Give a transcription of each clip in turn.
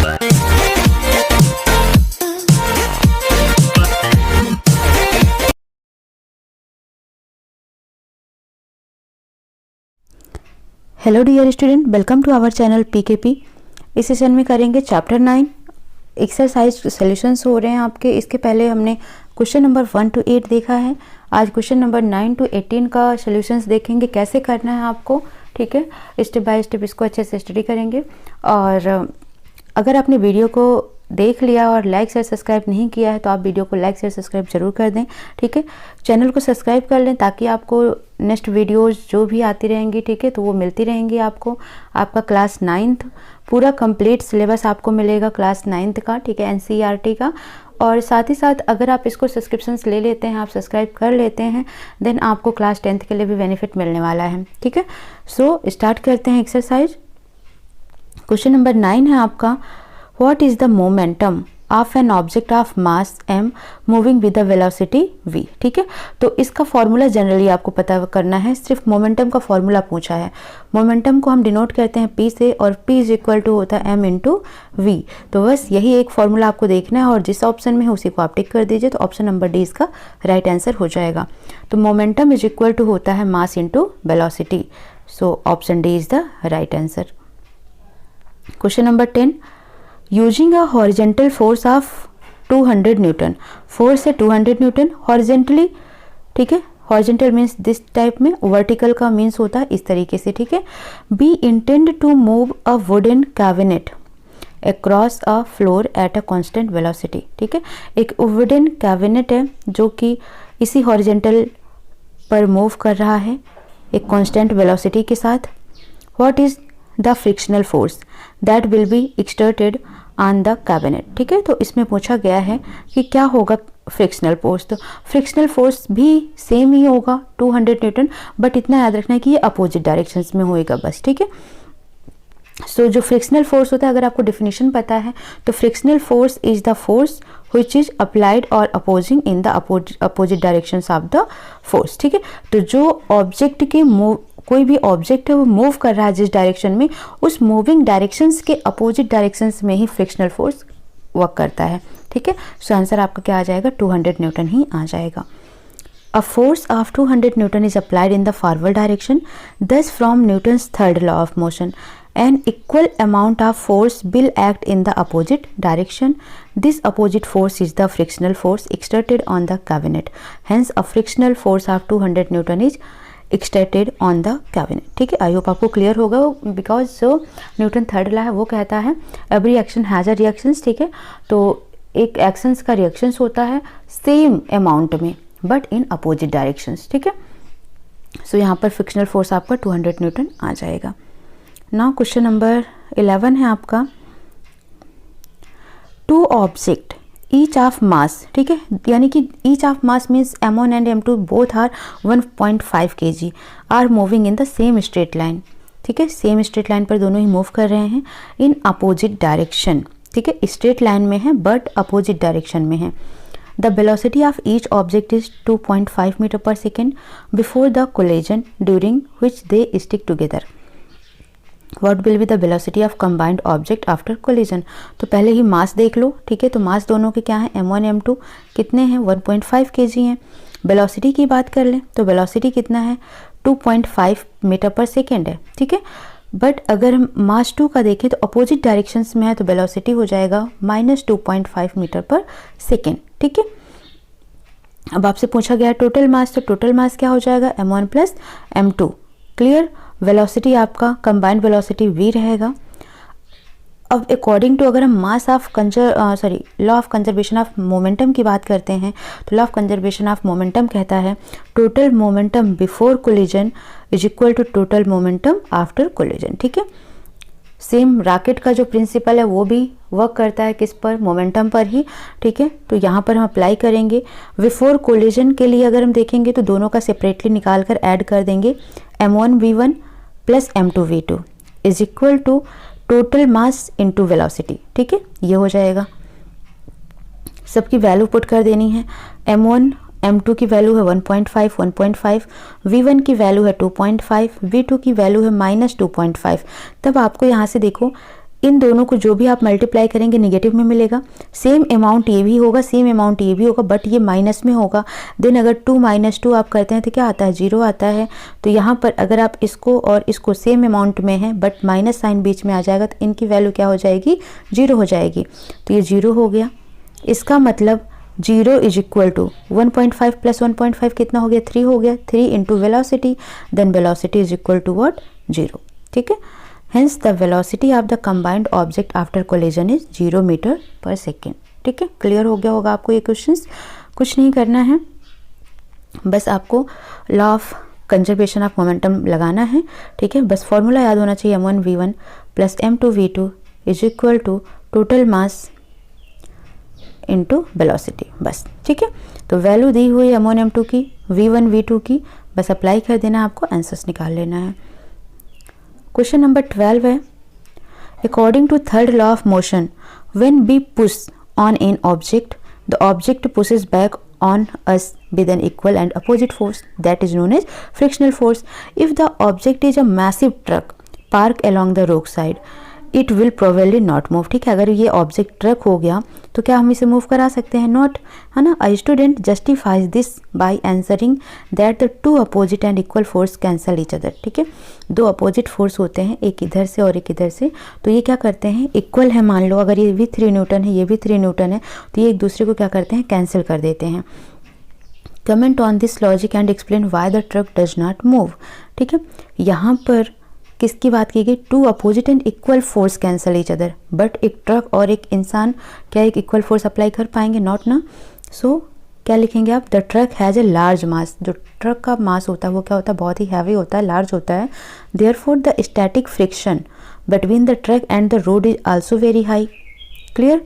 Hello dear student, welcome to our channel PKP. इस session में करेंगे चैप्टर 9 एक्सरसाइज सॉल्यूशंस हो रहे हैं आपके। इसके पहले हमने क्वेश्चन नंबर 1 to 8 देखा है। आज क्वेश्चन नंबर 9 to 18 का सॉल्यूशंस देखेंगे, कैसे करना है आपको। ठीक है, स्टेप बाय स्टेप इसको अच्छे से स्टडी करेंगे। और अगर आपने वीडियो को देख लिया और लाइक शेयर सब्सक्राइब नहीं किया है तो आप वीडियो को लाइक शेयर सब्सक्राइब जरूर कर दें। ठीक है, चैनल को सब्सक्राइब कर लें ताकि आपको नेक्स्ट वीडियोस जो भी आती रहेंगी, ठीक है, तो वो मिलती रहेंगी आपको। आपका क्लास 9th पूरा कंप्लीट सिलेबस आपको मिलेगा क्लास 9th का, ठीक है, एनसीईआरटी का। और साथ ही साथ अगर आप इसको सब्सक्रिप्शंस ले लेते हैं, आप सब्सक्राइब कर लेते हैं, देन आपको क्लास 10th के लिए भी बेनिफिट मिलने वाला है। ठीक है, सो स्टार्ट करते हैं एक्सरसाइज। क्वेश्चन नंबर 9 है आपका, What is the momentum of an object of mass m moving with the velocity v। ठीक है, तो इसका फॉर्मूला जनरली आपको पता करना है। सिर्फ मोमेंटम का फॉर्मूला पूछा है। मोमेंटम को हम डिनोट करते हैं p से, और p इज इक्वल टू होता है m इंटू v। तो बस यही एक फॉर्मूला आपको देखना है और जिस ऑप्शन में है उसी को आप टिक कर दीजिए, तो ऑप्शन नंबर डी इसका राइट आंसर हो जाएगा। तो मोमेंटम इज इक्वल टू होता है mass into velocity. So option D is the right answer. Question number 10, using a horizontal force of 200 newton. Force है 200 न्यूटन हॉरिजेंटली। ठीक है, हॉरिजेंटल मीन्स दिस टाइप में, vertical का मीन्स होता है इस तरीके से। ठीक है, we intend to move a wooden cabinet across a floor at a constant velocity. ठीक है, एक वुडन कैबिनेट है जो कि इसी हॉरिजेंटल पर मूव कर रहा है एक कांस्टेंट वेलोसिटी के साथ। What is the frictional force that will be exerted on the cabinet. ठीक है, तो इसमें पूछा गया है कि क्या होगा फ्रिक्शनल फोर्स। तो फ्रिक्शनल फोर्स भी सेम ही होगा 200 न्यूटन, बट इतना याद रखना है कि ये अपोजिट डायरेक्शंस में होएगा बस। ठीक है, सो जो फ्रिक्शनल फोर्स होता है, अगर आपको डेफिनेशन पता है तो frictional force is the force which is applied or opposing in the opposite directions of the force। ठीक है, तो जो ऑब्जेक्ट के कोई भी ऑब्जेक्ट है वो मूव कर रहा है जिस डायरेक्शन में, उस मूविंग डायरेक्शंस के अपोजिट डायरेक्शंस में ही फ्रिक्शनल फोर्स वर्क करता है। ठीक है, सो आंसर आपका क्या आ जाएगा, 200 न्यूटन ही आ जाएगा। A force of 200 Newton is applied in the forward direction. Thus, from Newton's third law of motion, an equal amount of force will act in the opposite direction. This opposite force is the frictional force exerted on the cabinet. Hence, a frictional force of 200 Newton is exerted on the cabinet। ठीक है, I hope आपको clear होगा, because जो Newton third law है वो कहता है every action has a reactions. ठीक है, तो एक एक्शंस का रिएक्शंस होता है सेम अमाउंट में बट इन अपोजिट डायरेक्शंस। ठीक है, सो यहाँ पर फ्रिक्शनल फोर्स आपका 200 न्यूटन आ जाएगा। नाउ क्वेश्चन नंबर 11 है आपका, two object each of mass. ठीक है, यानी कि each of mass means m1 and m2 both are 1.5 kg are moving in the same straight line. ठीक है, सेम स्ट्रेट लाइन पर दोनों ही मूव कर रहे हैं इन अपोजिट डायरेक्शन। ठीक है, स्ट्रेट लाइन में है बट अपोजिट डायरेक्शन में है। The velocity of each object is 2.5 meter per second before the collision during which they stick together. What will be the velocity of combined object after collision? तो पहले ही मास देख लो। ठीक है, तो मास दोनों के क्या है, m1 m2 कितने हैं, 1.5 kg हैं। वेलोसिटी की बात कर लें तो वेलोसिटी कितना है, 2.5 मीटर पर सेकेंड है। ठीक है, बट अगर हम मास 2 का देखें तो अपोजिट डायरेक्शंस में है तो वेलोसिटी हो जाएगा -2.5 मीटर पर सेकेंड। ठीक है, अब आपसे पूछा गया टोटल मास, तो टोटल मास क्या हो जाएगा, m1 plus m2। Clear, velocity आपका कंबाइंड वेलोसिटी v रहेगा। अब अकॉर्डिंग टू अगर हम mass of law of conservation of momentum की बात करते हैं तो law of conservation of momentum कहता है total momentum before collision is equal to total momentum after collision. ठीक है, सेम रॉकेट का जो प्रिंसिपल है वो भी वर्क करता है किस पर, मोमेंटम पर ही। ठीक है, तो यहाँ पर हम अप्लाई करेंगे। बिफोर कोलिजन के लिए अगर हम देखेंगे तो दोनों का सेपरेटली निकाल कर ऐड कर देंगे, m1 v1 plus m2 v2 is equal to total mass into velocity. ठीक है, ये हो जाएगा। सबकी वैल्यू पुट कर देनी है। m1 m2 की वैल्यू है 1.5 v1 की वैल्यू है 2.5 v2 की वैल्यू है -2.5। तब आपको यहाँ से देखो इन दोनों को जो भी आप मल्टीप्लाई करेंगे नेगेटिव में मिलेगा। सेम अमाउंट ये भी होगा, सेम अमाउंट ये भी होगा, बट ये माइनस में होगा। देन अगर 2 - 2 आप करते हैं तो क्या आता है, 0 आता है। तो यहाँ पर अगर आप इसको और इसको सेम अमाउंट में है बट माइनस साइन बीच में आ जाएगा तो इनकी वैल्यू क्या हो जाएगी, 0 हो जाएगी। तो ये 0 हो गया। इसका मतलब 0 इज इक्वल टू 1.5 प्लस 1.5 कितना हो गया, 3 हो गया। 3 into velocity, then velocity is equal to what, 0। ठीक है। Hence the velocity of the combined object after collision is 0 meter per second. ठीक है, क्लियर हो गया होगा आपको ये क्वेश्चंस। कुछ नहीं करना है, बस आपको law of conservation of momentum लगाना है। ठीक है, बस फॉर्मूला याद होना चाहिए, m1v1 plus m2v2 is equal to total mass into velocity, बस। ठीक है, तो वैल्यू दी हुई m1 m2 की, v1 v2 की, बस अप्लाई कर देना, आपको आंसर्स निकाल लेना है। क्वेश्चन नंबर 12 है, according to third law of motion when we push on an object the object pushes back on us with an equal and opposite force that is known as frictional force. If the object is a massive truck parked along the roadside, it will probably not move. ठीक है, अगर ये object truck हो गया तो क्या हम इसे मूव करा सकते हैं, नॉट, है ना। A student justifies this by answering that the two opposite and equal force cancel each other. ठीक है, दो अपोजिट फोर्स होते हैं, एक इधर से और एक इधर से, तो ये क्या करते हैं, इक्वल है मान लो, अगर ये भी 3 न्यूटन है, ये भी 3 न्यूटन है, तो ये एक दूसरे को क्या करते हैं, कैंसिल कर देते हैं। Comment on this logic and explain why the truck does not move. ठीक है, यहाँ पर किसकी बात की गई, two opposite and equal force cancel each other, but एक ट्रक और एक इंसान क्या एक इक्वल फोर्स अप्लाई कर पाएंगे, नॉट ना। सो क्या लिखेंगे आप, the truck has a large मास, जो ट्रक का मास होता है वो क्या होता है, बहुत ही हैवी होता है, लार्ज होता है। Therefore the static friction between the truck and the road is also very high. Clear,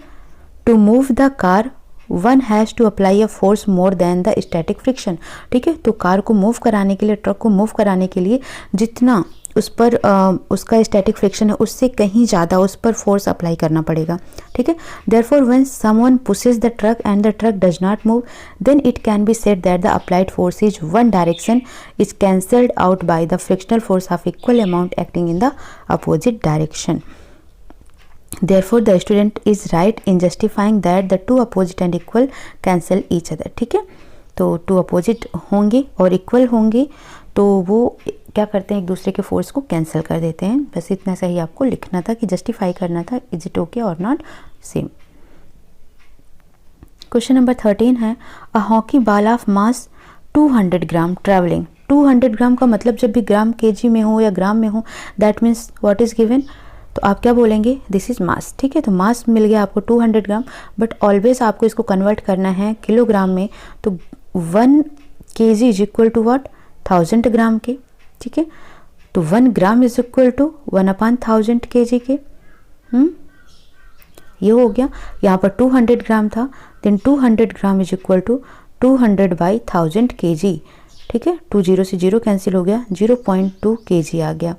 to move the car one has to apply a force more than the static friction. ठीक है, तो car को move कराने के लिए, truck को move कराने के लिए जितना उस पर उसका स्टैटिक फ्रिक्शन है उससे कहीं ज़्यादा उस पर फोर्स अप्लाई करना पड़ेगा। ठीक है, therefore when someone pushes the truck and the truck does not move then it can be said that the applied force is one direction is cancelled out by the frictional force of equal amount acting in the opposite direction. Therefore, the student is right in justifying that the two opposite and equal cancel each other. ठीक है, तो to opposite होंगे और equal होंगे तो वो क्या करते हैं, एक दूसरे के फोर्स को कैंसिल कर देते हैं। बस इतना सही आपको लिखना था कि जस्टिफाई करना था, इज इट ओके और नॉट सेम। क्वेश्चन नंबर 13 है, a hockey ball of mass 200 gram travelling. 200 ग्राम का मतलब जब भी ग्राम केजी में हो या ग्राम में हो, that means what is given, तो आप क्या बोलेंगे, दिस इज मास। ठीक है, तो मास मिल गया आपको 200 ग्राम, बट ऑलवेज आपको इसको कन्वर्ट करना है किलोग्राम में, तो 1 kg is equal to what, 1000 gram के। ठीक है, तो 1 gram is equal to 1/1000 kg के। ये हो गया, यहाँ पर 200 ग्राम था, then 200 gram is equal to 200/1000 kg। ठीक है, 2 0 से 0 कैंसिल हो गया, 0.2 kg आ गया।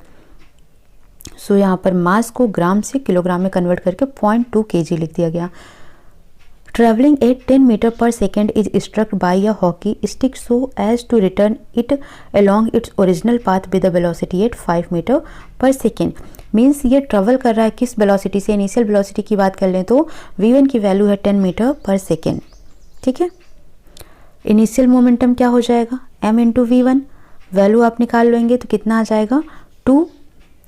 सो यहाँ पर मास को ग्राम से किलोग्राम में कन्वर्ट करके 0.2 kg लिख दिया गया। Travelling at 10 metre per second is struck by a hockey stick so as to return it along its original path with the velocity at 5 metre per second. Means ये travel कर रहा है किस velocity से, initial velocity की बात कर लें तो v1 की वैल्यू है 10 मीटर पर सेकेंड। ठीक है, इनिशियल मोमेंटम क्या हो जाएगा, m इंटू v1, वैल्यू आप निकाल लेंगे तो कितना आ जाएगा, 2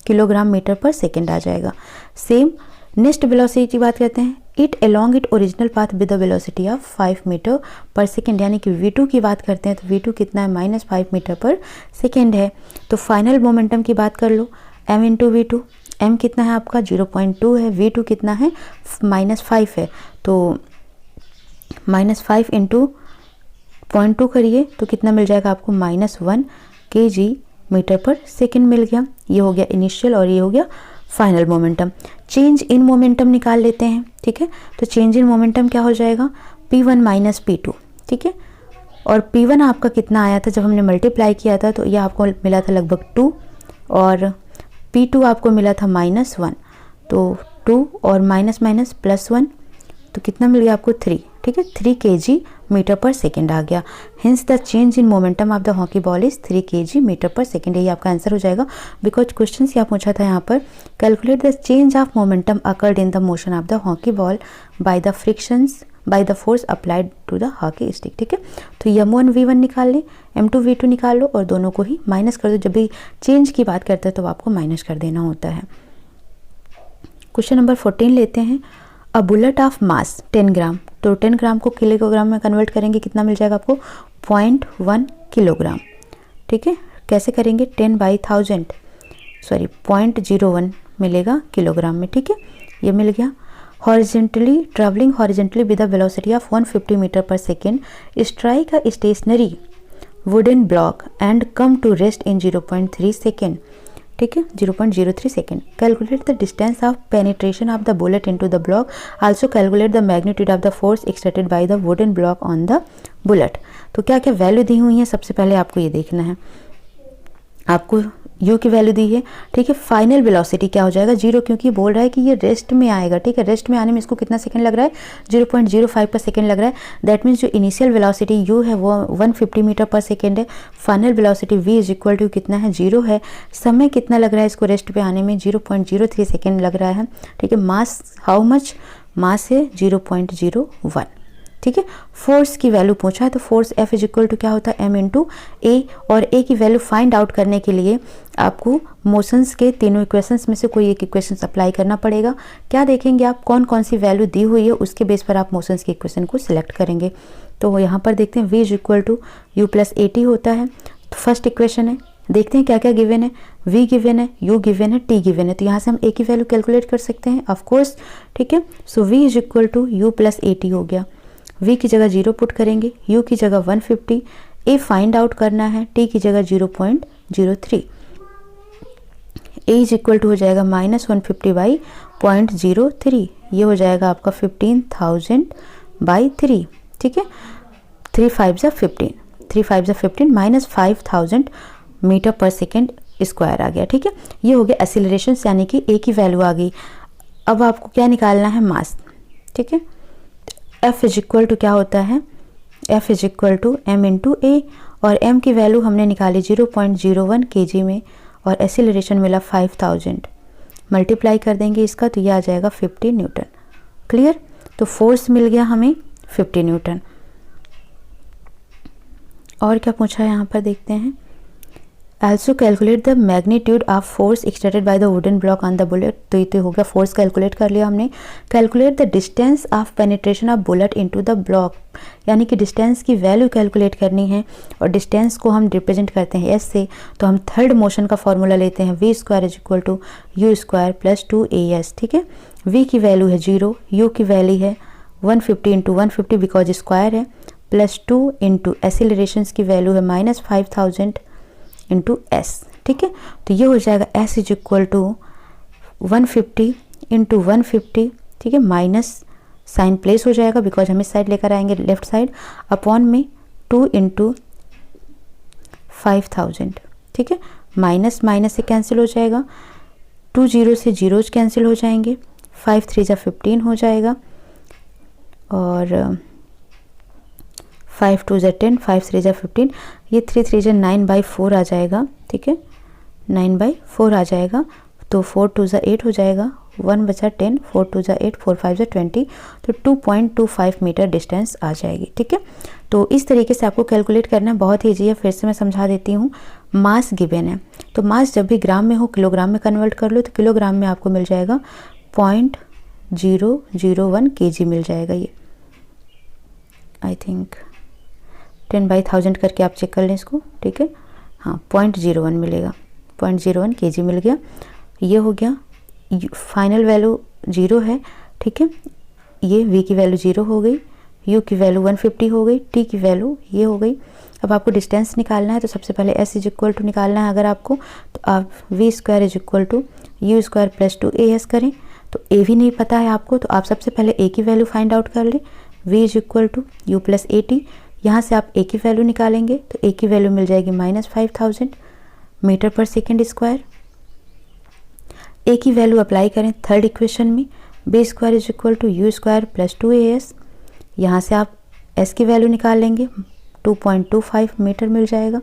किलोग्राम मीटर पर सेकेंड आ जाएगा। सेम नेक्स्ट वेलोसिटी की बात करते हैं, it along it original path with the velocity of 5 metre per second, यानी कि v2 की बात करते हैं तो v2 कितना है, -5 मीटर पर सेकेंड है। तो फाइनल मोमेंटम की बात कर लो, m इंटू v2, m कितना है आपका 0.2 है, v2 कितना है -5 है, तो -5 इंटू 0.2 करिए तो कितना मिल जाएगा आपको, -1 kg मीटर पर सेकेंड मिल गया। ये हो गया इनिशियल और ये हो गया final momentum. Change in momentum निकाल लेते हैं। ठीक है, तो चेंज इन मोमेंटम क्या हो जाएगा, p1 - p2। ठीक है, और p1 आपका कितना आया था जब हमने मल्टीप्लाई किया था, तो ये आपको मिला था लगभग 2 और p2 आपको मिला था -1, तो 2 और माइनस +1 तो कितना मिल गया आपको 3, ठीक है, 3 kg मीटर पर सेकेंड आ गया। Hence the change in momentum of the hockey ball is 3 kg meter per second. यही आपका आंसर हो जाएगा, बिकॉज क्वेश्चन क्या पूछा था यहाँ पर, calculate the change of momentum occurred in the motion of the hockey ball by the frictions by the force applied to the hockey stick, ठीक है। तो m1 v1 निकाल लें, m2 v2 निकाल लो और दोनों को ही माइनस कर दो। जब भी चेंज की बात करते हैं तो आपको माइनस कर देना होता है। क्वेश्चन नंबर 14 लेते हैं। अ बुलेट ऑफ मास 10 ग्राम, तो 10 ग्राम को किलोग्राम में कन्वर्ट करेंगे, कितना मिल जाएगा आपको 0.1 किलोग्राम, ठीक है। कैसे करेंगे, 0.01 मिलेगा किलोग्राम में, ठीक है, ये मिल गया। Horizontally travelling horizontally with the velocity of 150 metre per second strike a stationary wooden block and come to rest in 0.3 second, ठीक है, 0.03 second. Calculate the distance of penetration of the bullet into the block, also calculate the magnitude of the force exerted by the wooden block on the bullet. तो क्या क्या value दी हुई है, सबसे पहले आपको ये देखना है। आपको u की वैल्यू दी है, ठीक है। फाइनल वेलोसिटी क्या हो जाएगा 0, क्योंकि बोल रहा है कि ये रेस्ट में आएगा, ठीक है। रेस्ट में आने में इसको कितना सेकंड लग रहा है, 0.05 पर सेकंड लग रहा है। दैट मीन्स जो इनिशियल वेलोसिटी u है वो 150 मीटर पर सेकंड है। Final velocity v is equal to कितना है 0 है। समय कितना लग रहा है इसको रेस्ट पे आने में 0.03 सेकेंड लग रहा है, ठीक है। मास हाउ मच, मास है 0.01, ठीक है। फोर्स की वैल्यू पूछा है, तो force F is equal to क्या होता है m इंटू ए, और ए की वैल्यू फाइंड आउट करने के लिए आपको मोशंस के तीनों इक्वेशंस में से कोई एक इक्वेशंस अप्लाई करना पड़ेगा। क्या देखेंगे आप, कौन कौन सी वैल्यू दी हुई है उसके बेस पर आप मोशंस के इक्वेशन को सिलेक्ट करेंगे। तो यहाँ पर देखते हैं v is equal to you plus A T होता है, तो फर्स्ट इक्वेशन है। देखते हैं क्या क्या गिवन है, v गिवन है, u गिवन है, t गिवन है, तो यहाँ से हम a की वैल्यू कैलकुलेट कर सकते हैं ऑफ कोर्स, ठीक है। So v is equal to you plus A T हो गया। v की जगह 0 पुट करेंगे, u की जगह 150, a फाइंड आउट करना है, t की जगह 0.03, a इज इक्वल टू हो जाएगा -150 बाई 0.03, ये हो जाएगा आपका 15,000 बाई 3, ठीक है। 3 5 जा 15, 3 5 जा 15 minus 5,000 metre per second square आ गया, ठीक है। ये हो गया एक्सीलरेशन, यानी कि a की वैल्यू आ गई। अब आपको क्या निकालना है, मास, ठीक है। F इज इक्वल टू क्या होता है, F is equal to m into a, और m की वैल्यू हमने निकाली 0.01 kg में, और एक्सीलरेशन मिला 5,000, मल्टीप्लाई कर देंगे इसका तो ये आ जाएगा 50 न्यूटन। क्लियर, तो फोर्स मिल गया हमें 50 न्यूटन। और क्या पूछा है यहाँ पर देखते हैं। Also calculate the magnitude of force exerted by the wooden block on the bullet, तो ये तो हो गया, फोर्स कैलकुलेट कर लिया हमने। Calculate the distance of penetration of bullet into the block, यानी कि डिस्टेंस की वैल्यू कैलकुलेट करनी है, और डिस्टेंस को हम रिप्रेजेंट करते हैं s से, तो हम थर्ड मोशन का फॉर्मूला लेते हैं, v square is equal to you square plus 2as, ठीक है। v की वैल्यू है 0, u की वैल्यू है 150 इंटू 150 बिकॉज स्क्वायर है, प्लस 2 इंटू एक्सीलरेशन की वैल्यू है -5,000 इंटू एस, ठीक है। तो ये हो जाएगा s is equal to 150 into 150, ठीक है, माइनस साइन प्लेस हो जाएगा बिकॉज हम इस साइड लेकर आएंगे लेफ्ट साइड, अपॉन में 2 इंटू 5,000, ठीक है। माइनस माइनस से कैंसिल हो जाएगा, 2 0 से जीरोज कैंसिल हो जाएंगे, 5 3 जा 15 हो जाएगा, और 5 2 जा 10, 5 3 जा 15, ये 3 3 जा 9/4 आ जाएगा, ठीक है, 9/4 आ जाएगा। तो 4 2 जा 8 हो जाएगा, 1 बचा 10, 4 2 जा 8, 4 5 जा 20, तो 2.25 मीटर डिस्टेंस आ जाएगी, ठीक है। तो इस तरीके से आपको कैलकुलेट करना है, बहुत ईजी है। फिर से मैं समझा देती हूँ। मास गिवन है, तो मास जब भी ग्राम में हो किलोग्राम में कन्वर्ट कर लो, तो किलोग्राम में आपको मिल जाएगा 0.001 kg मिल जाएगा। ये आई थिंक 10/1000 करके आप चेक कर लें इसको, ठीक है। हाँ, 0.01 मिलेगा, 0.01 kg मिल गया। ये हो गया, फाइनल वैल्यू 0 है, ठीक है। ये v की वैल्यू 0 हो गई, u की वैल्यू 150 हो गई, t की वैल्यू ये हो गई। अब आपको डिस्टेंस निकालना है, तो सबसे पहले s इज इक्वल टू निकालना है। अगर आपको, तो आप v square is equal to you square plus 2as करें। तो a भी नहीं पता है आपको, तो आप सबसे पहले a की वैल्यू फाइंड आउट कर लें, v is equal to you plus A t. यहाँ से आप a की वैल्यू निकालेंगे, तो a की वैल्यू मिल जाएगी -5,000 metre per second square. a की वैल्यू अप्लाई करें थर्ड इक्वेशन में, b square is equal to you square plus 2as। यहाँ से आप s की वैल्यू निकाल लेंगे, 2.25 मीटर मिल जाएगा,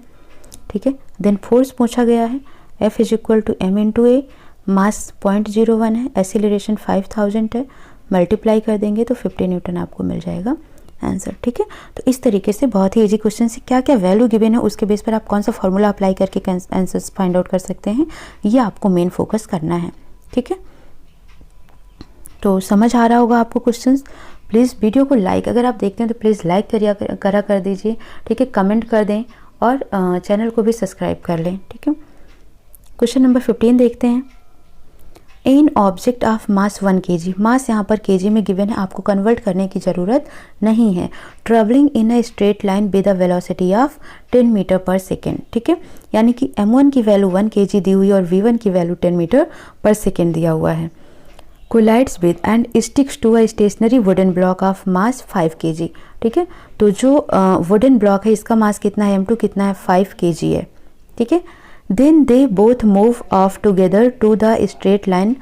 ठीक है। देन फोर्स पूछा गया है, F is equal to m into a, mass 0.01 है, एसिलरेशन 5000 है, मल्टीप्लाई कर देंगे तो 50 न्यूटन आपको मिल जाएगा आंसर, ठीक है। तो इस तरीके से बहुत ही इजी क्वेश्चन से क्या क्या वैल्यू गिवन है उसके बेस पर आप कौन सा फॉर्मूला अप्लाई करके आंसर्स फाइंड आउट कर सकते हैं, ये आपको मेन फोकस करना है, ठीक है। तो समझ आ रहा होगा आपको क्वेश्चंस। प्लीज़ वीडियो को लाइक, अगर आप देखते हैं तो प्लीज़ लाइक कर दीजिए, ठीक है, कमेंट कर दें और चैनल को भी सब्सक्राइब कर लें, ठीक है। क्वेश्चन नंबर 15 देखते हैं। An object of mass 1 kg, मास यहाँ पर kg में गिवन है, आपको कन्वर्ट करने की ज़रूरत नहीं है। Travelling in a straight line with the velocity of 10 metre per second, ठीक है। यानी कि m1 की वैल्यू 1 kg दी हुई और v1 की वैल्यू 10 मीटर पर सेकेंड दिया हुआ है। Collides with and sticks to a stationary wooden block of mass 5 kg, ठीक है। तो जो वुडन ब्लॉक है इसका मास कितना है, m2 कितना है, 5 kg है, ठीक है। Then they both move off together to the straight line,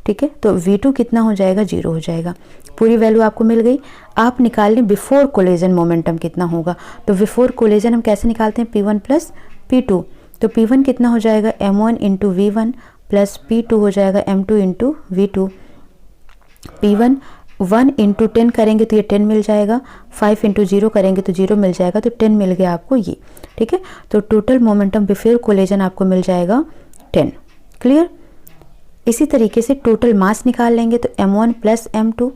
ठीक है। तो v2 कितना हो जाएगा, 0 हो जाएगा। पूरी वैल्यू आपको मिल गई। आप निकाल लें बिफोर कोलिजन मोमेंटम कितना होगा। तो बिफोर कोलिजन हम कैसे निकालते हैं, p1 प्लस p2। तो p1 कितना हो जाएगा, m1 into v1 plus p2 हो जाएगा m2 into v2। p1 1 into 10 करेंगे तो ये 10 मिल जाएगा, 5 इंटू 0 करेंगे तो 0 मिल जाएगा, तो 10 मिल गया आपको ये, ठीक है। तो टोटल मोमेंटम बिफोर कोलिजन आपको मिल जाएगा 10। क्लियर। इसी तरीके से टोटल मास निकाल लेंगे तो m1 plus m2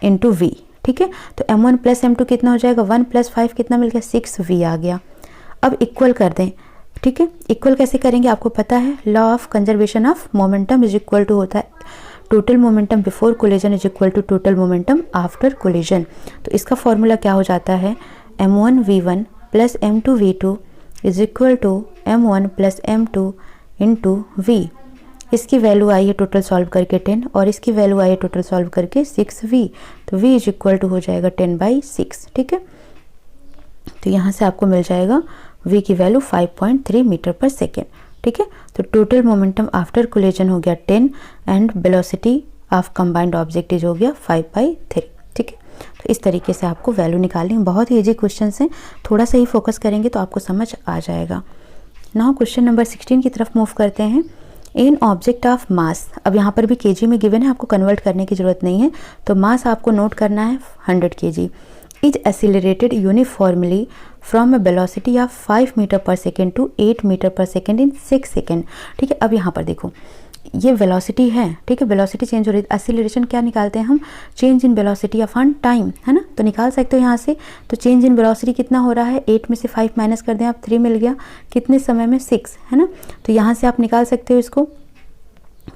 into v, ठीक है। तो m1 प्लस m2 कितना हो जाएगा, 1 प्लस 5 कितना मिल गया, 6v आ गया। अब इक्वल कर दें, ठीक है। इक्वल कैसे करेंगे, आपको पता है law of conservation of momentum is equal to होता है total momentum before collision is equal to total momentum after collision. तो इसका फॉर्मूला क्या हो जाता है, m1 v1 plus m2 v2 is equal to m1 plus m2 into v। इसकी value आई है टोटल सॉल्व करके 10 और इसकी वैल्यू आई है टोटल सॉल्व करके 6v। तो v इज इक्वल टू हो जाएगा 10/6, ठीक है। तो यहाँ से आपको मिल जाएगा v की वैल्यू 5.3 मीटर पर सेकेंड, ठीक है। तो टोटल मोमेंटम आफ्टर कोलिजन हो गया 10 and velocity of combined object is हो गया 5/3, ठीक है। तो इस तरीके से आपको वैल्यू निकालनी है। बहुत ही इजी क्वेश्चन है, थोड़ा सा ही फोकस करेंगे तो आपको समझ आ जाएगा। नाउ क्वेश्चन नंबर 16 की तरफ मूव करते हैं। इन ऑब्जेक्ट ऑफ मास, अब यहाँ पर भी kg में गिवन है, आपको कन्वर्ट करने की जरूरत नहीं है। तो मास आपको नोट करना है 100 kg is accelerated uniformly from a velocity of 5 metre per second to 8 metre per second in 6 second, ठीक है। अब यहाँ पर देखो ये वेलोसिटी है, ठीक है, वेलोसिटी चेंज हो रही है। एक्सिलरेशन क्या निकालते हैं हम, change in velocity of on time, है ना। तो निकाल सकते हो यहाँ से। तो चेंज इन वेलोसिटी कितना हो रहा है, 8 में से 5 माइनस कर दें आप, 3 मिल गया, कितने समय में, 6, है ना। तो यहाँ से आप निकाल सकते हो इसको,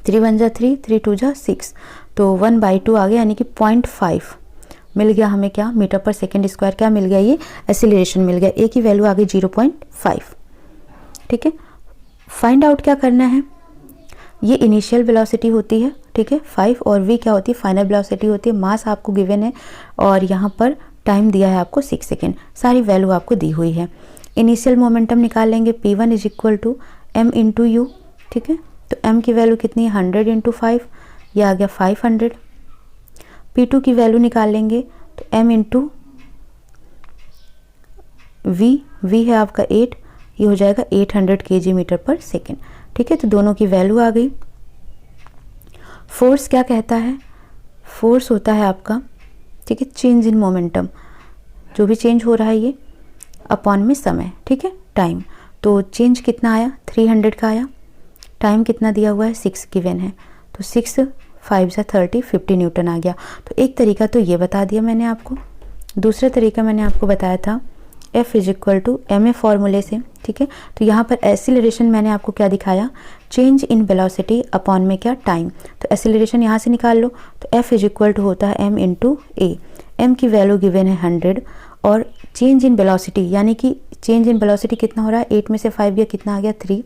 3 1 जा 3, 3 2 जा 6, तो 1/2 आ गया, यानी कि 0.5 मिल गया हमें क्या, मीटर पर सेकेंड स्क्वायर क्या मिल गया, ये एक्सीलरेशन मिल गया। ए की वैल्यू आ गई 0.5, ठीक है। फाइंड आउट क्या करना है, ये इनिशियल वेलोसिटी होती है, ठीक है, 5, और v क्या होती है, फाइनल वेलोसिटी होती है। मास आपको गिवन है और यहाँ पर टाइम दिया है आपको 6 सेकेंड, सारी वैल्यू आपको दी हुई है। इनिशियल मोमेंटम निकाल लेंगे, p1 is equal to m into u, ठीक है। तो m की वैल्यू कितनी है, 100 इंटू 5, ये आ गया 500। p2 की वैल्यू निकाल लेंगे तो m इंटू v है आपका 8, ये हो जाएगा 800 kg मीटर पर सेकेंड, ठीक है। तो दोनों की वैल्यू आ गई। फोर्स क्या कहता है, फोर्स होता है आपका, ठीक है, चेंज इन मोमेंटम, जो भी चेंज हो रहा है ये अपॉन में समय, ठीक है, टाइम। तो चेंज कितना आया, 300 का आया। टाइम कितना दिया हुआ है, 6 गिवन है, तो 6 5 से 30, 50 न्यूटन आ गया। तो एक तरीका तो ये बता दिया मैंने आपको। दूसरा तरीका मैंने आपको बताया था F is equal to ma फॉर्मूले से, ठीक है। तो यहाँ पर एक्सीलरेशन मैंने आपको क्या दिखाया, चेंज इन वेलोसिटी अपॉन में क्या, टाइम। तो एक्सीलरेशन यहाँ से निकाल लो, तो F इज इक्वल टू होता है m इंटू ए। m की वैल्यू गिवन है 100 और चेंज इन वेलोसिटी, यानी कि चेंज इन वेलोसिटी कितना हो रहा है, 8 में से 5 गया, कितना आ गया, 3,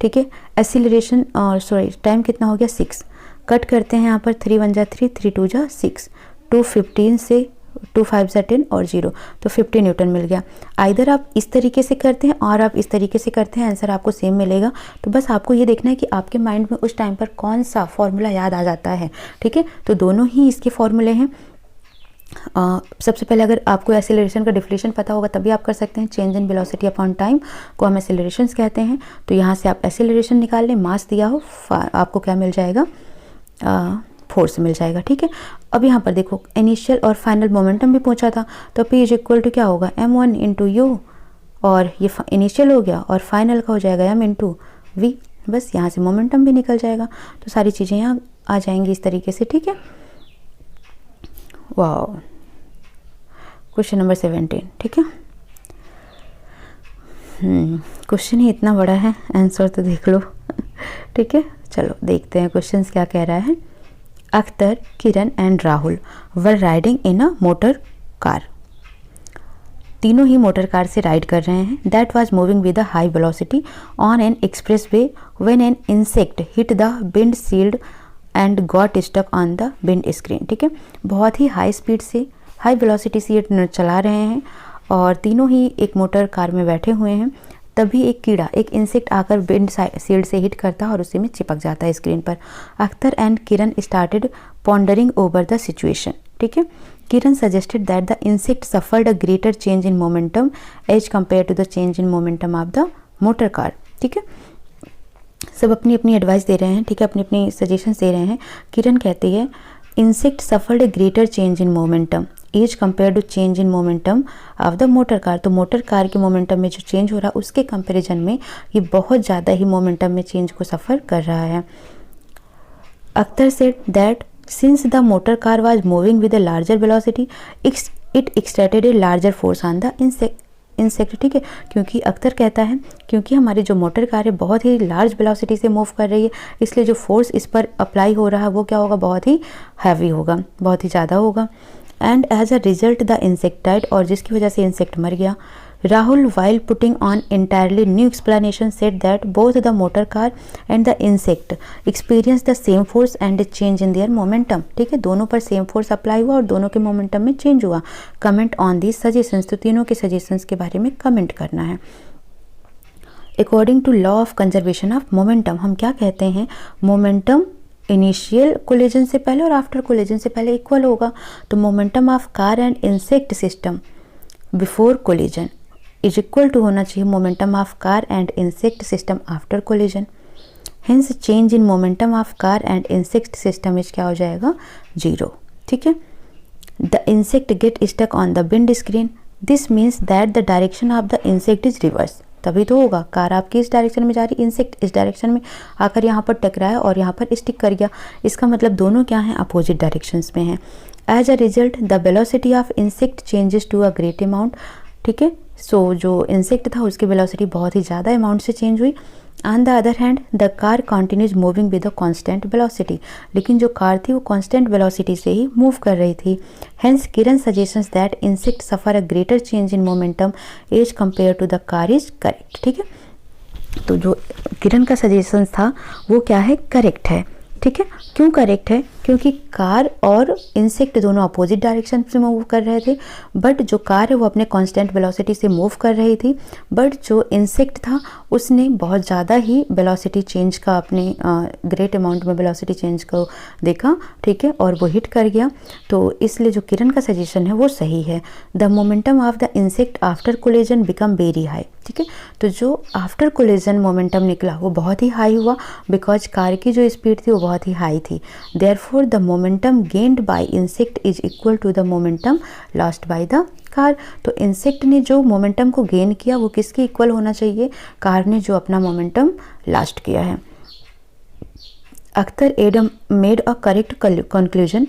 ठीक है। एक्सीलरेशन और सॉरी टाइम कितना हो गया, 6, कट करते हैं यहाँ पर, 3 1 जा 3, 3 2 जा 6, 215 से 2 5 10 और 0, तो 50 न्यूटन मिल गया। आइदर आप इस तरीके से करते हैं और आप इस तरीके से करते हैं, आंसर आपको सेम मिलेगा। तो बस आपको ये देखना है कि आपके माइंड में उस टाइम पर कौन सा फॉर्मूला याद आ जाता है, ठीक है। तो दोनों ही इसके फॉर्मूले हैं। सबसे पहले अगर आपको एक्सेलरेशन का डिफ्लेशन पता होगा तभी आप कर सकते हैं। Change in velocity upon time को हम एक्सेलरेशन कहते हैं। तो यहाँ से आप एक्सेलरेशन निकाल लें, मास दिया हो, आपको क्या मिल जाएगा, फोर्स मिल जाएगा, ठीक है। अब यहाँ पर देखो इनिशियल और फाइनल मोमेंटम भी पूछा था, तो P इज इक्वल टू क्या होगा, m1 इंटू यू, और ये इनिशियल हो गया और फाइनल का हो जाएगा m इंटू वी। बस यहाँ से मोमेंटम भी निकल जाएगा। तो सारी चीज़ें यहाँ आ जाएंगी इस तरीके से, ठीक है। वाह, क्वेश्चन नंबर 17, ठीक है। क्वेश्चन ही इतना बड़ा है, आंसर तो देख लो ठीक है। चलो देखते हैं क्वेश्चन क्या कह रहा है। Akhtar, Kiran and Rahul were riding in a motor car. तीनों ही मोटर कार से राइड कर रहे हैं। That was moving with a high velocity on an expressway when an insect hit the windshield and got stuck on the windscreen, ठीक है। बहुत ही हाई स्पीड से, हाई वेलोसिटी से ये चला रहे हैं और तीनों ही एक मोटर कार में बैठे हुए हैं। तभी एक कीड़ा, एक इंसेक्ट आकर विंड शील्ड से हिट करता है और उसी में चिपक जाता है स्क्रीन पर। Akhtar and Kiran started pondering over the situation, ठीक है। Kiran suggested that the insect suffered a greater change in momentum as compare to the change in momentum of the motor car, ठीक है। सब अपनी अपनी एडवाइस दे रहे हैं, ठीक है, अपनी अपनी सजेशंस दे रहे हैं। किरण कहती है insect suffered a greater change in momentum as compare to change in momentum of the motor car. तो मोटर कार के मोमेंटम में जो चेंज हो रहा है उसके कंपैरिजन में ये बहुत ज़्यादा ही मोमेंटम में चेंज को सफ़र कर रहा है। Akhtar said that since the motor car was moving with a larger velocity it exerted a larger force on the insect, ठीक है। क्योंकि अख्तर कहता है क्योंकि हमारी जो मोटर कार है बहुत ही लार्ज वेलोसिटी से मूव कर रही है, इसलिए जो फोर्स इस पर अप्लाई हो रहा है वो क्या होगा, बहुत ही हैवी होगा, बहुत ही ज़्यादा होगा। And as a result the insect died, और जिसकी वजह से इंसेक्ट मर गया। Rahul while putting on entirely new explanation said that both the motor car and the insect experienced the same force and a change in their momentum, ठीक है। दोनों पर सेम फोर्स अप्लाई हुआ और दोनों के मोमेंटम में चेंज हुआ। कमेंट ऑन दीज सजेशंस, तो तीनों के सजेशंस के बारे में कमेंट करना है। According to law of conservation of momentum, हम क्या कहते हैं, मोमेंटम इनिशियल कोलिजन से पहले और आफ्टर कोलिजन से पहले इक्वल होगा। तो momentum of car and insect system before collision is equal to होना चाहिए momentum of car and insect system after collision. Hence change in momentum of car and insect system is क्या हो जाएगा, 0, ठीक है। The insect get stuck on the windscreen, this means that the direction of the insect is reverse, तभी तो होगा। Car आपकी इस डायरेक्शन में जा रही, इंसेक्ट इस डायरेक्शन में आकर यहाँ पर टकराया और यहाँ पर स्टिक कर गया। इसका मतलब दोनों क्या हैं, अपोजिट डायरेक्शंस में हैं। As a result the velocity of insect changes to a great amount, ठीक है। सो जो इंसेक्ट था उसकी वेलोसिटी बहुत ही ज़्यादा अमाउंट से चेंज हुई। On the other hand the car continues moving with a constant velocity, लेकिन जो कार थी वो कांस्टेंट वेलोसिटी से ही मूव कर रही थी। Hence Kiran suggestions that insect suffer a greater change in momentum as compare to the car is correct, ठीक है। तो जो किरण का सजेशन था वो क्या है, करेक्ट है, ठीक है। क्यों करेक्ट है, क्योंकि कार और इंसेक्ट दोनों अपोजिट डायरेक्शन से मूव कर रहे थे। बट जो कार है वो अपने कांस्टेंट वेलोसिटी से मूव कर रही थी, बट जो इंसेक्ट था उसने बहुत ज़्यादा ही वेलोसिटी चेंज का, अपने ग्रेट अमाउंट में वेलोसिटी चेंज को देखा, ठीक है, और वो हिट कर गया। तो इसलिए जो किरण का सजेशन है वो सही है। The momentum of the insect after collision become very high, ठीक है। तो जो आफ्टर कोलिजन मोमेंटम निकला वो बहुत ही हाई हुआ, बिकॉज कार की जो स्पीड थी वो बहुत ही हाई थी। Therefore, the momentum gained by insect is equal to the momentum lost by the car. तो इंसेक्ट ने जो मोमेंटम को गेन किया वो किसके इक्वल होना चाहिए, कार ने जो अपना मोमेंटम लास्ट किया है। Akhtar made a correct conclusion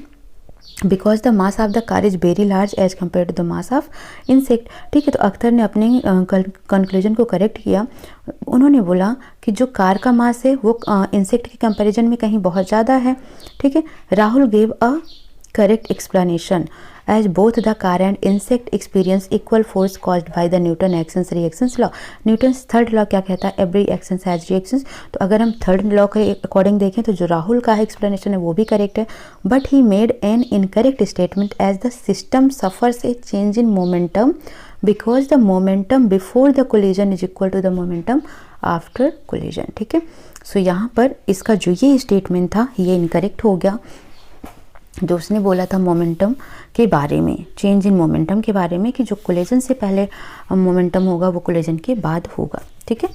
because the mass of the car is very large as compare to the mass of insect, ठीक है। तो अख्तर ने अपने कंक्लूजन को करेक्ट किया। उन्होंने बोला कि जो कार का मास है वो इंसेक्ट के कंपैरिजन में कहीं बहुत ज़्यादा है, ठीक है। Rahul gave a correct explanation as both the car and insect experience equal force caused by the Newton actions reactions law. Newton's third law क्या कहता है? Every action has reactions. तो अगर हम थर्ड लॉ के अकॉर्डिंग देखें तो जो राहुल का एक्सप्लेनेशन है वो भी करेक्ट है, but he made an incorrect statement as the system suffers a change in momentum because the momentum before the collision is equal to the momentum after collision. ठीक है, सो यहाँ पर इसका जो ये स्टेटमेंट था ये इनकरेक्ट हो गया। जो उसने बोला था मोमेंटम के बारे में, चेंज इन मोमेंटम के बारे में, कि जो कोलिजन से पहले मोमेंटम होगा वो कोलिजन के बाद होगा। ठीक है,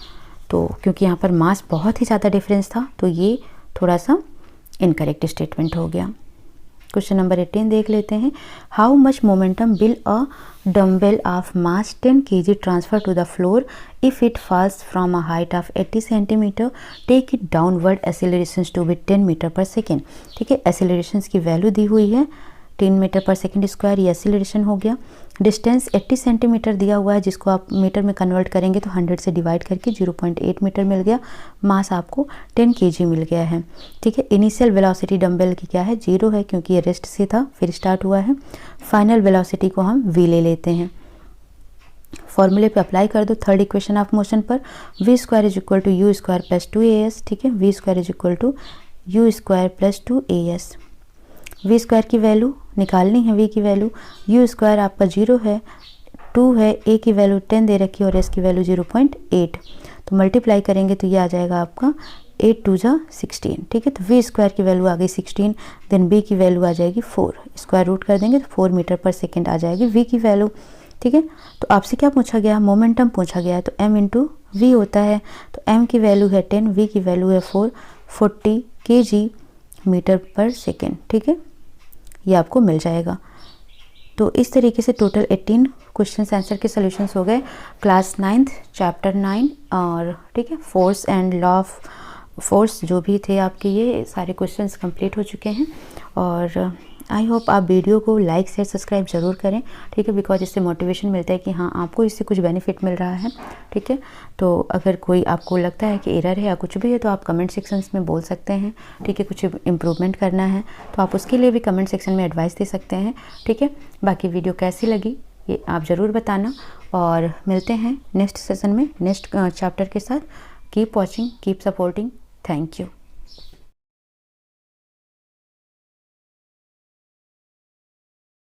तो क्योंकि यहाँ पर मास बहुत ही ज़्यादा डिफरेंस था तो ये थोड़ा सा इनकरेक्ट स्टेटमेंट हो गया। क्वेश्चन नंबर 18 देख लेते हैं। How much momentum will a dumbbell of mass 10 kg transfer to the floor if it falls from a height of 80 centimetre, take it downward accelerations to be 10 metre per second. ठीक है, एसिलरेशंस की value दी हुई है 10 metre per second square, ये acceleration हो गया। Distance 80 centimetre दिया हुआ है जिसको आप मीटर में कन्वर्ट करेंगे तो 100 से डिवाइड करके 0.8 मीटर मिल गया। मास आपको 10 kg मिल गया है। ठीक है, इनिशियल वेलोसिटी डंबल की क्या है? 0 है क्योंकि ये रेस्ट से था फिर स्टार्ट हुआ है। फाइनल वेलोसिटी को हम v ले लेते हैं। फॉर्मूले पे अप्लाई कर दो थर्ड इक्वेशन ऑफ मोशन पर। V square is equal to you square plus 2as। ठीक है, v square is equal to you square plus 2as। V square की वैल्यू निकालनी है, वी की वैल्यू। यू स्क्वायर आपका 0 है, 2 है, ए की वैल्यू 10 दे रखी है और एस की वैल्यू 0.8, तो मल्टीप्लाई करेंगे तो ये आ जाएगा आपका 8 2 जा 16। ठीक है, तो वी स्क्वायर की वैल्यू आ गई 16, देन बी की वैल्यू आ जाएगी 4, स्क्वायर रूट कर देंगे तो 4 मीटर पर सेकेंड आ जाएगी वी की वैल्यू। ठीक है, तो आपसे क्या पूछा गया? मोमेंटम पूछा गया है, तो m इंटू वी होता है, तो m की वैल्यू है 10, v की वैल्यू है 4, 40 kg मीटर पर सेकेंड। ठीक है, ये आपको मिल जाएगा। तो इस तरीके से टोटल 18 क्वेश्चन आंसर के सॉल्यूशंस हो गए क्लास 9th चैप्टर 9 और ठीक है force and law of force जो भी थे आपके ये सारे क्वेश्चंस कंप्लीट हो चुके हैं। और आई होप आप वीडियो को लाइक शेयर सब्सक्राइब ज़रूर करें। ठीक है, बिकॉज इससे मोटिवेशन मिलता है कि हाँ आपको इससे कुछ बेनिफिट मिल रहा है। ठीक है, तो अगर कोई आपको लगता है कि एरर है या कुछ भी है तो आप कमेंट सेक्शंस में बोल सकते हैं। ठीक है, कुछ इम्प्रूवमेंट करना है तो आप उसके लिए भी कमेंट सेक्शन में एडवाइस दे सकते हैं। ठीक है, बाकी वीडियो कैसी लगी ये आप ज़रूर बताना और मिलते हैं नेक्स्ट सेशन में नेक्स्ट चैप्टर के साथ। Keep watching, keep supporting, thank you.